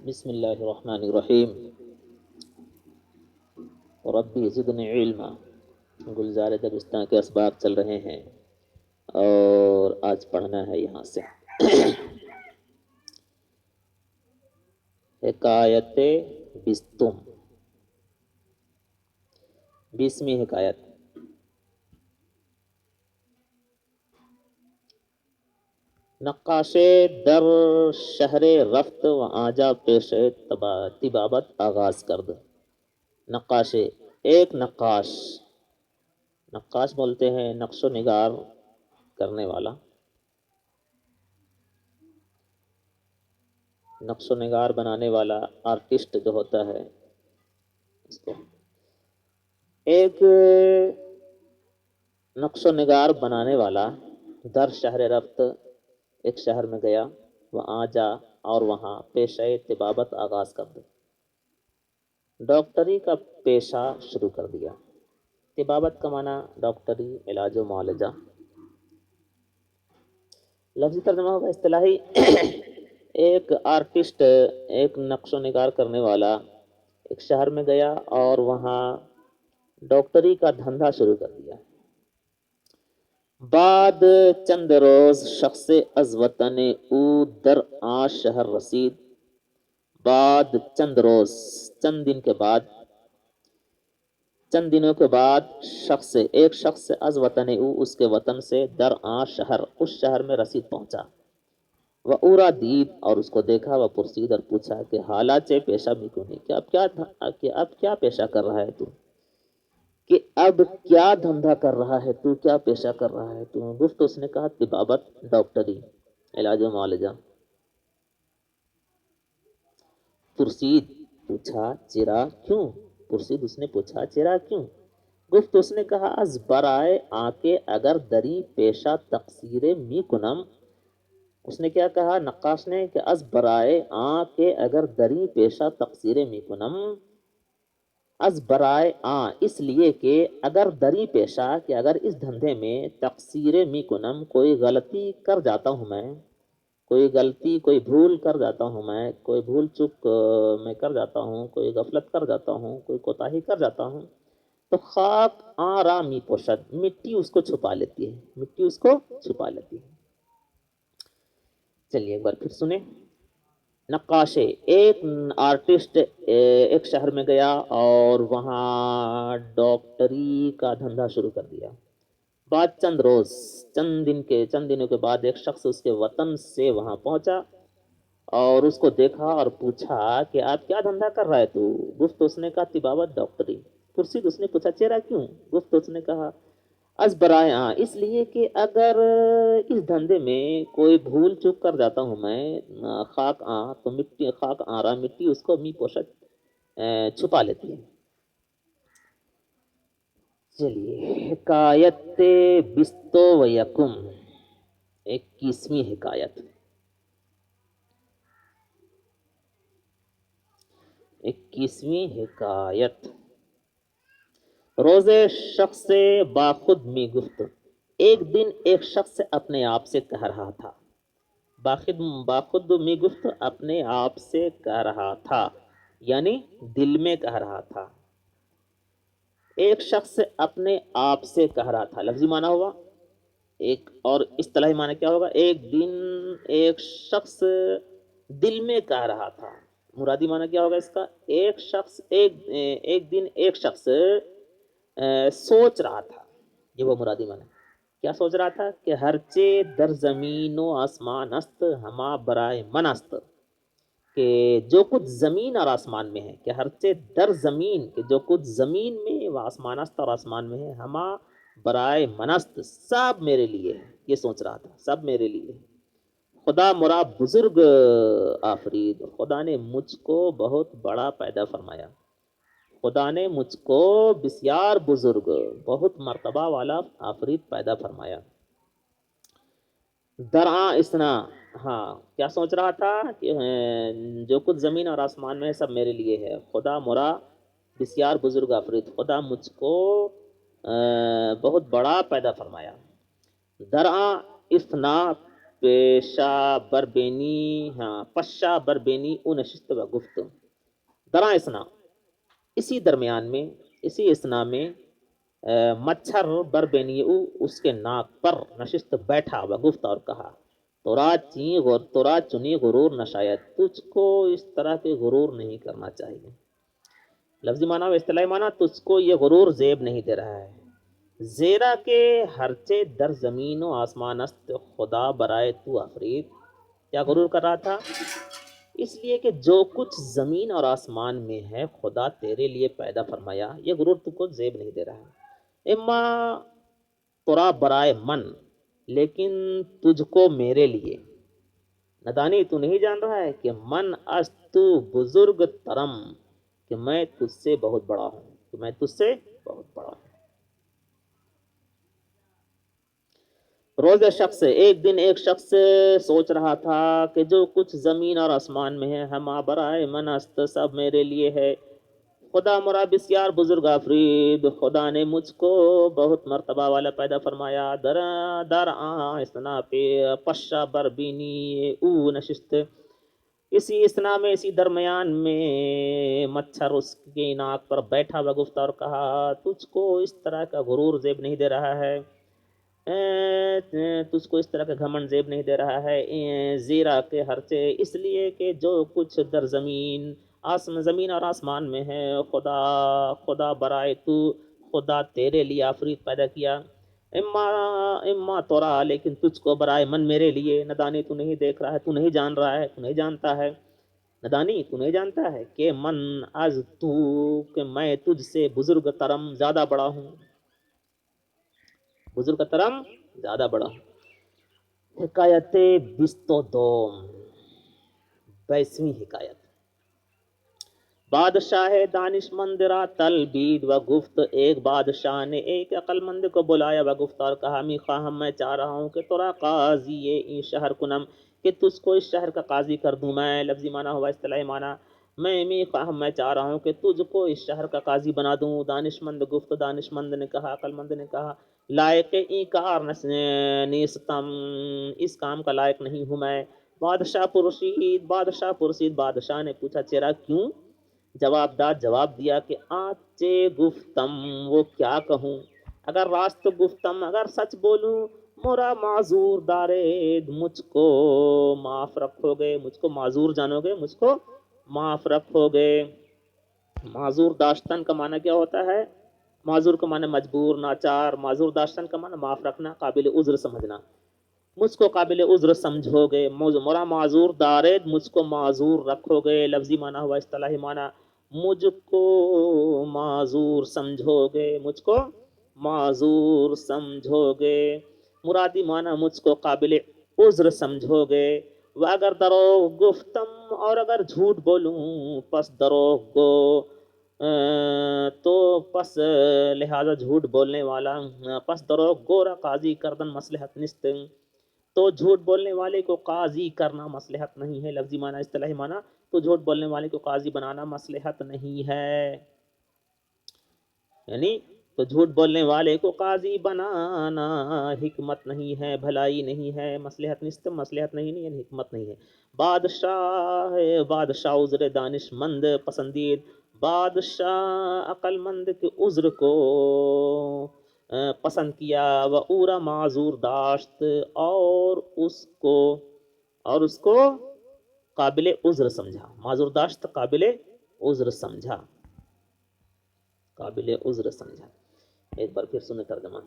بسم اللہ الرحمن الرحیم ربی زدنی علما۔ گلزار دبستان کے اسباق چل رہے ہیں اور آج پڑھنا ہے یہاں سے حکایت بستم، 20ویں حکایت۔ نقاش در شہر رفت و آجا پیش طبابت آغاز کرد۔ نقاش، ایک نقاش، نقاش بولتے ہیں نقش و نگار کرنے والا، نقش و نگار بنانے والا، آرٹسٹ جو ہوتا ہے اس کو۔ ایک نقش و نگار بنانے والا در شہر رفت، ایک شہر میں گیا، وہ آجا اور وہاں پیشہ طبابت آغاز کر دیا، ڈاکٹری کا پیشہ شروع کر دیا۔ طبابت کا معنی ڈاکٹری، علاج و معالجہ۔ لفظی ترجمہ ہوگا اصطلاحی ایک آرٹسٹ، ایک نقش و نگار کرنے والا ایک شہر میں گیا اور وہاں ڈاکٹری کا دھندا شروع کر دیا۔ بعد چند روز شخص از وطن او در آ شہر رسید۔ بعد چند روز، چند دن کے بعد، چند دنوں کے بعد، شخص، ایک شخص از وطن او، اس کے وطن سے، در آ شہر، اس شہر میں رسید پہنچا۔ وہ اورا دید، اور اس کو دیکھا، وہ پرسید، اور پوچھا کہ حالات پیشہ بھی کیوں نہیں، کہ اب کیا پیشہ کر رہا ہے تو، کہ اب کیا دھندا کر رہا ہے تو، کیا پیشہ کر رہا ہے تو۔ گفت، اس نے کہا طبابت، ڈاکٹری، علاج و معالجہ۔ پرسید، پوچھا، چرا کیوں؟ پرسید، اس نے پوچھا چرا کیوں؟ گفت، اس نے کہا از برائے آنکے اگر دری پیشہ تقصیر می کنم۔ اس نے کیا کہا نقاش نے کہ از برائے آنکے اگر دری پیشہ تقصیر می کنم، از برائے اس لیے کہ اگر دری پیشہ، کہ اگر اس دھندے میں تقصیر می کنم، کوئی غلطی کر جاتا ہوں میں، کوئی غلطی، کوئی بھول کر جاتا ہوں میں، کوئی بھول چک میں کر جاتا ہوں، کوئی غفلت کر جاتا ہوں، کوئی کوتاہی کر جاتا ہوں، تو خاک آرا می پوشد، مٹی اس کو چھپا لیتی ہے، مٹی اس کو چھپا لیتی ہے۔ چلیے ایک بار پھر سنیں۔ نقاش، ایک آرٹسٹ ایک شہر میں گیا اور وہاں ڈاکٹری کا دھندا شروع کر دیا۔ بعد چند روز، چند دنوں کے بعد ایک شخص اس کے وطن سے وہاں پہنچا اور اس کو دیکھا اور پوچھا کہ آپ کیا دھندا کر رہا ہے تو؟ گفت، اس نے کہا طبابت، ڈاکٹری۔ پرسید، اس نے پوچھا چہرہ کیوں؟ گفت، اس نے کہا از برائے اس لیے کہ اگر اس دھندے میں کوئی بھول چک کر جاتا ہوں میں، خاک تو مٹی، خاک آرا، مٹی اس کو می پوشت چھپا لیتی ہے۔ چلیے حکایت بستو و یکم، 21ویں حکایت۔ 21ویں حکایت۔ روز شخص باخود می گفت، ایک دن ایک شخص اپنے آپ سے کہہ رہا تھا، باخود می گفت، اپنے آپ سے کہہ رہا تھا، یعنی دل میں کہہ رہا تھا۔ ایک شخص اپنے آپ سے کہہ رہا تھا، لفظی معنی ہوا ایک، اور اصطلاحی معنی کیا ہوگا؟ ایک دن ایک شخص دل میں کہہ رہا تھا۔ مرادی معنی کیا ہوگا اس کا؟ ایک شخص ایک دن ایک شخص سوچ رہا تھا، یہ وہ مرادی معنی۔ کیا سوچ رہا تھا؟ کہ ہرچے در زمین و آسمان است ہما برائے من است، کہ جو کچھ زمین اور آسمان میں ہے، کہ ہرچے در زمین، کہ جو کچھ زمین میں و آسمان است اور آسمان میں ہے، ہما برائے من است، سب میرے لیے ہے۔ یہ سوچ رہا تھا سب میرے لیے ہے۔ خدا مرا بزرگ آفرید، خدا نے مجھ کو بہت بڑا پیدا فرمایا، خدا نے مجھ کو بسیار بزرگ، بہت مرتبہ والا آفرید پیدا فرمایا۔ درآں اسنا، ہاں کیا سوچ رہا تھا؟ کہ جو کچھ زمین اور آسمان میں ہے سب میرے لیے ہے۔ خدا مرا بسیار بزرگ آفرید، خدا مجھ کو بہت بڑا پیدا فرمایا۔ درآں اسنا پیشہ بربینی پشا بربینی او نشست و گفت درا اسنا، اسی درمیان میں، اسی اسنا میں مچھر بربینی او اس کے ناک پر نشست بیٹھا و گفت اور کہا تورا چنی غرور نہ شاید، تجھ کو اس طرح کے غرور نہیں کرنا چاہیے۔ لفظی معنی و اصطلاحی معنی، تجھ کو یہ غرور زیب نہیں دے رہا ہے۔ زیرا کے ہرچے در زمین و آسمان است، خدا برائے تو آفرید۔ کیا غرور کر رہا تھا؟ اس لیے کہ جو کچھ زمین اور آسمان میں ہے خدا تیرے لیے پیدا فرمایا، یہ غرور تو کو زیب نہیں دے رہا ہے۔ اما ترا برائے من، لیکن تجھ کو میرے لیے۔ ندانی تو نہیں جان رہا ہے کہ من از تو بزرگ ترم، کہ میں تجھ سے بہت بڑا ہوں، کہ میں تجھ سے بہت بڑا ہوں۔ روز شخص، ایک دن ایک شخص سوچ رہا تھا کہ جو کچھ زمین اور آسمان میں ہے ہما برائے من است، سب میرے لیے ہے۔ خدا مرا بسیار بزرگ آفرید، خدا نے مجھ کو بہت مرتبہ والا پیدا فرمایا۔ در اسنا پہ پشا بربینی او نشست، اسی اسنا میں، اسی درمیان میں مچھر اس کی ناک پر بیٹھا و گفت اور کہا تجھ کو اس طرح کا غرور زیب نہیں دے رہا ہے، تجھ کو اس طرح کا گھمنڈ زیب نہیں دے رہا ہے۔ زیرا کے ہرچے، اس لیے کہ جو کچھ در زمین اور آسمان میں ہے خدا برائے تو، خدا تیرے لیے آفرید پیدا کیا۔ اما تورا، لیکن تجھ کو برائے من، میرے لیے۔ ندانی تو نہیں دیکھ رہا ہے، تو نہیں جان رہا ہے، تو نہیں جانتا ہے، ندانی تو نہیں جانتا ہے کہ من از تو، کہ میں تجھ سے بزرگ ترم، زیادہ بڑا ہوں، بزرگ ترم، زیادہ بڑا ہوں۔ حکایت بیست و دوم، 22ویں حکایت۔ بادشاہ دانش مند را تلبید و گفت، ایک بادشاہ نے ایک عقل مند کو بلایا و گفت اور کہا می خواہم، میں چاہ رہا ہوں کہ تورا قاضی این شہر کنم، کہ تجھ کو اس شہر کا قاضی کر دوں میں۔ لفظی معنی ہوا اصطلاحی معنی، میں خواہم، میں چاہ رہا ہوں کہ تجھ کو اس شہر کا قاضی بنا دوں۔ دانش مند گفت، دانش مند نے کہا، عقل مند نے کہا لائق این کار نیستم، اس کام کا لائق نہیں ہوں میں۔ بادشاہ پرسید، بادشاہ نے پوچھا چرا کیوں؟ جواب دیا کہ آنچے گفتم، وہ کیا کہوں، اگر راست گفتم، اگر سچ بولوں، مورا معذور دارید، مجھ کو معاف رکھو گے، مجھ کو معذور جانو گے، مجھ کو معاف رکھو گے۔ معذور داشتن کا معنی کیا ہوتا ہے؟ معذور کا معنی مجبور، ناچار۔ معذور داشتن کا معنی معاف رکھنا، قابل عذر سمجھنا۔ مجھ کو قابل عذر سمجھو گے، مورا معذور دارید، مجھ کو معذور رکھو گے۔ لفظی معنی ہوا اصطلاحی معنی، مجھ کو معذور سمجھو گے، مجھ کو معذور سمجھو گے۔ مرادی معنی مجھ کو قابل عذر سمجھو گے۔ و اگر دروغ گفتم، اور اگر جھوٹ بولوں، پس دروغ گو، تو پس لہذا جھوٹ بولنے والا، پس دروغ گورا قاضی کردن مصلحت نست، تو جھوٹ بولنے والے کو قاضی کرنا مصلحت نہیں ہے۔ لفظی معنی اصطلاحی معنی، تو جھوٹ بولنے والے کو قاضی بنانا مصلحت نہیں ہے، یعنی تو جھوٹ بولنے والے کو قاضی بنانا حکمت نہیں ہے، بھلائی نہیں ہے، مصلحت نست، مصلحت نہیں ہے، یعنی حکمت نہیں ہے۔ بادشاہ عذر دانش مند پسندید، بادشاہ عقل مند کے عذر کو پسند کیا، و اورا معذور داشت، اور اس کو قابل عذر سمجھا۔ معذور داشت قابل عذر سمجھا، قابل عذر سمجھا۔ ایک بار پھر سنیں ترجمہ۔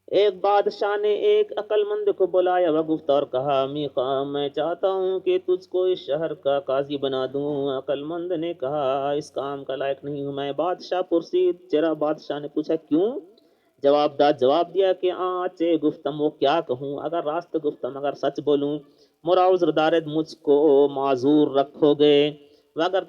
ایک بادشاہ نے ایک عقل مند کو بلایا و گفت اور کہا میں چاہتا ہوں کہ تجھ کو اس شہر کا قاضی بنا دوں۔ عقل مند نے کہا اس کام کا لائق نہیں ہوں میں۔ بادشاہ پرسید، چرا؟ بادشاہ نے پوچھا کیوں؟ جواب دیا کہ آنچے گفتم، وہ کیا کہوں، اگر راست گفتم، اگر سچ بولوں، مورا عذر دارد، مجھ کو معذور رکھو گے۔ واگر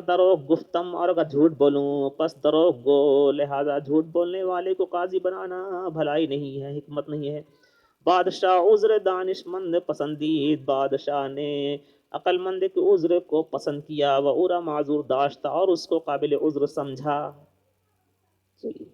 دروغ گفتم، اور اگر جھوٹ بولوں، پس دروغ گو، لہذا جھوٹ بولنے والے کو قاضی بنانا بھلائی نہیں ہے، حکمت نہیں ہے۔ بادشاہ عذر دانش مند پسندید، بادشاہ نے عقل مند کے عذر کو پسند کیا، و اورا معذور داشتا، اور اس کو قابل عذر سمجھا۔ چلیے